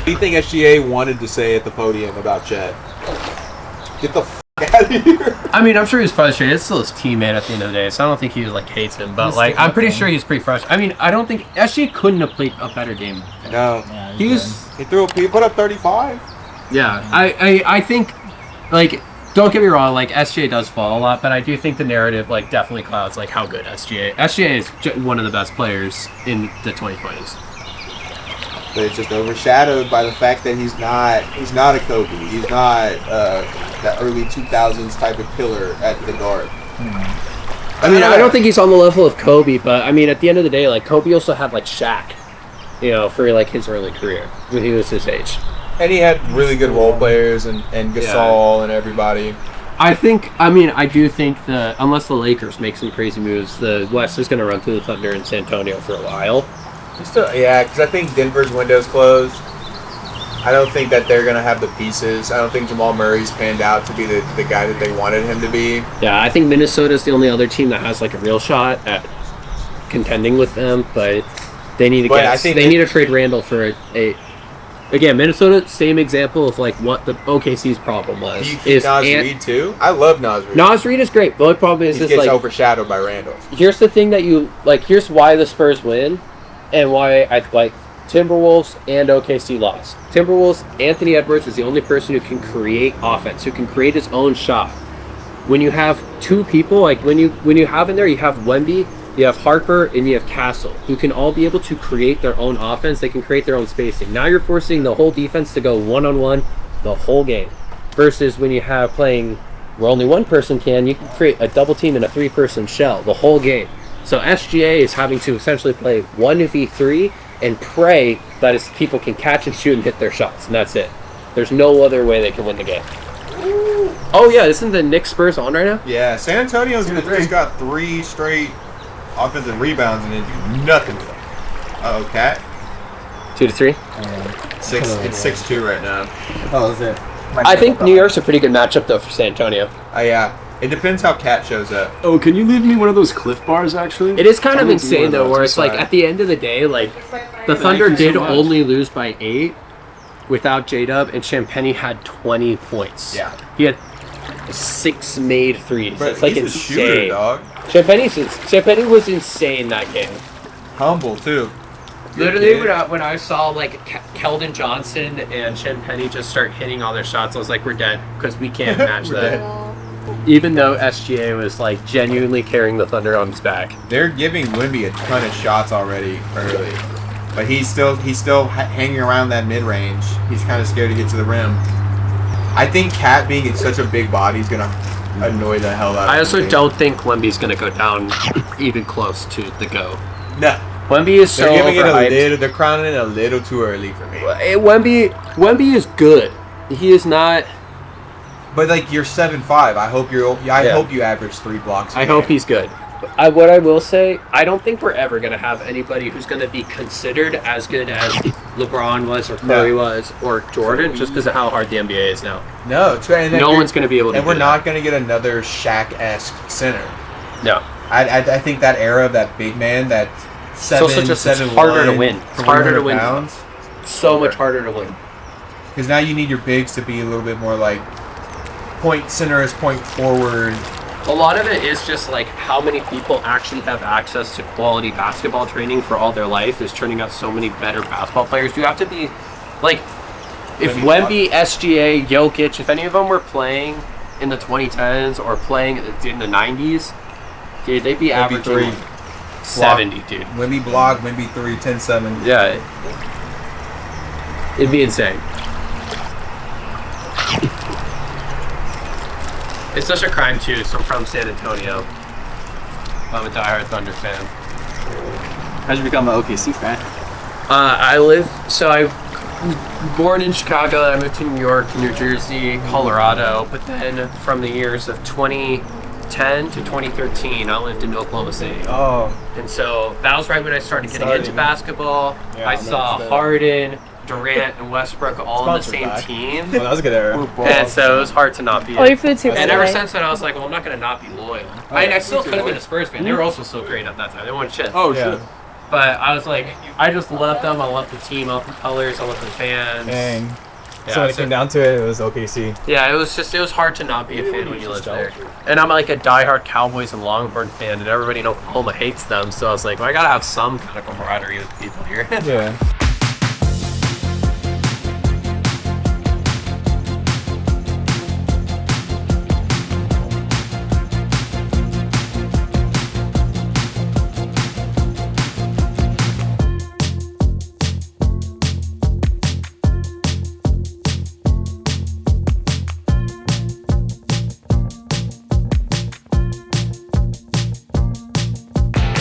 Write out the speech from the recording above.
What do you think SGA wanted to say at the podium about Chet? Get the out of here. I mean, I'm sure he's frustrated. It's still his teammate at the end of the day, so I don't think he like hates him. But like, I'm pretty sure he's pretty frustrated. I mean, I don't think SGA couldn't have played a better game. No, Yeah, he put up 35. Yeah, I think like, don't get me wrong, like SGA does fall a lot, but I do think the narrative like definitely clouds like how good SGA is one of the best players in the 2020s. But it's just overshadowed by the fact that he's not a Kobe. He's not that early 2000s type of killer at the guard. I mean, I don't think he's on the level of Kobe, but I mean, at the end of the day, like Kobe also had like Shaq, you know, for like his early career when he was his age. And he had really good role players and Gasol and everybody. I do think that unless the Lakers make some crazy moves, the West is going to run through the Thunder and San Antonio for a while. Because I think Denver's window's closed. I don't think that they're going to have the pieces. I don't think Jamal Murray's panned out to be the guy that they wanted him to be. Yeah, I think Minnesota's the only other team that has like a real shot at contending with them, but they need to need to trade Randall for a again, Minnesota, same example of like what the OKC's problem was. Do you keep Nas Reed too? I love Nas Reed. Nas Reed is great. The only problem is he gets overshadowed by Randall. Here's the thing that you like. Here's why the Spurs win, and why I like Timberwolves and OKC lost. Timberwolves, Anthony Edwards is the only person who can create offense, who can create his own shot. When you have two people, like when you have in there, you have Wemby, you have Harper, and you have Castle, who can all be able to create their own offense. They can create their own spacing. Now you're forcing the whole defense to go one-on-one the whole game. Versus when you have playing where only one person can, you can create a double team and a three-person shell the whole game. So SGA is having to essentially play 1v3 and pray that his people can catch and shoot and hit their shots, and that's it. There's no other way they can win the game. Oh yeah, isn't the Knicks Spurs on right now? Yeah, San Antonio's just got 3 straight offensive rebounds and then do nothing to them. Uh-oh, Cat. 2 to 3. It's 6-2 right now. Oh, is it? I think New York's a pretty good matchup though for San Antonio. Yeah. It depends how Cat shows up. Oh, can you leave me one of those Cliff Bars, actually? It is kind of insane though, where it's like at the end of the day, like the Thunder did only lose by 8 without J-Dub, and Champagny had 20 points. Yeah. He had 6 made threes. But it's like he's insane. a shooter, dog. Champagny was insane that game. Humble too. Literally, when I saw like Keldon Johnson and Champagny just start hitting all their shots, I was like, we're dead because we can't match that. Even though SGA was like genuinely carrying the Thunder on his back. They're giving Wemby a ton of shots already early, but he's still hanging around that mid range. He's kind of scared to get to the rim. I think Cat being in such a big body is gonna annoy the hell out of him. I also don't think Wemby's gonna go down even close to the go. No. Wemby is so overhyped. They're crowning it a little too early for me. Wemby is good. He is not. But like you're 7'5", I hope you average 3 blocks. I hope he's good. What I will say, I don't think we're ever gonna have anybody who's gonna be considered as good as LeBron was, or Curry was, or Jordan, just because of how hard the NBA is now. No, no one's gonna be able to. And we're not gonna get another Shaq-esque center. No. I think that era of that big man, that 7'7", it's harder to win. It's harder to win. Pounds, so much harder to win. Because now you need your bigs to be a little bit more like point center as point forward. A lot of it is just like how many people actually have access to quality basketball training for all their life is turning out so many better basketball players. You have to be like, if Wemby, SGA, Jokic, if any of them were playing in the 2010s or playing in the 90s, dude, they'd be averaging 70, dude. Wemby block, Wemby 3, 10-7. Yeah. It'd be insane. It's such a crime too. So I'm from San Antonio. I'm a diehard Thunder fan. How'd you become an OKC fan? I was born in Chicago. I moved to New York, New Jersey, Colorado. But then from the years of 2010 to 2013, I lived in Oklahoma City. Oh. And so that was right when I started getting into basketball. Yeah, I saw Harden, Durant, and Westbrook all on the same team. Oh, that was a good era. And so it was hard to not be. Oh, your food too. And ever since then, I was like, well, I'm not going to not be loyal. I still could have been a Spurs fan. They were also so great at that time. They won shit. Oh, shit. But I was like, I just left them. I left the team, I left the colors, I left the fans. Dang. Yeah, So when it came down to it, it was OKC. Yeah, it was hard to not be a fan when you lived there. And I'm like a diehard Cowboys and Longhorn fan, and everybody in Oklahoma hates them. So I was like, well, I gotta have some kind of camaraderie with people here. Yeah.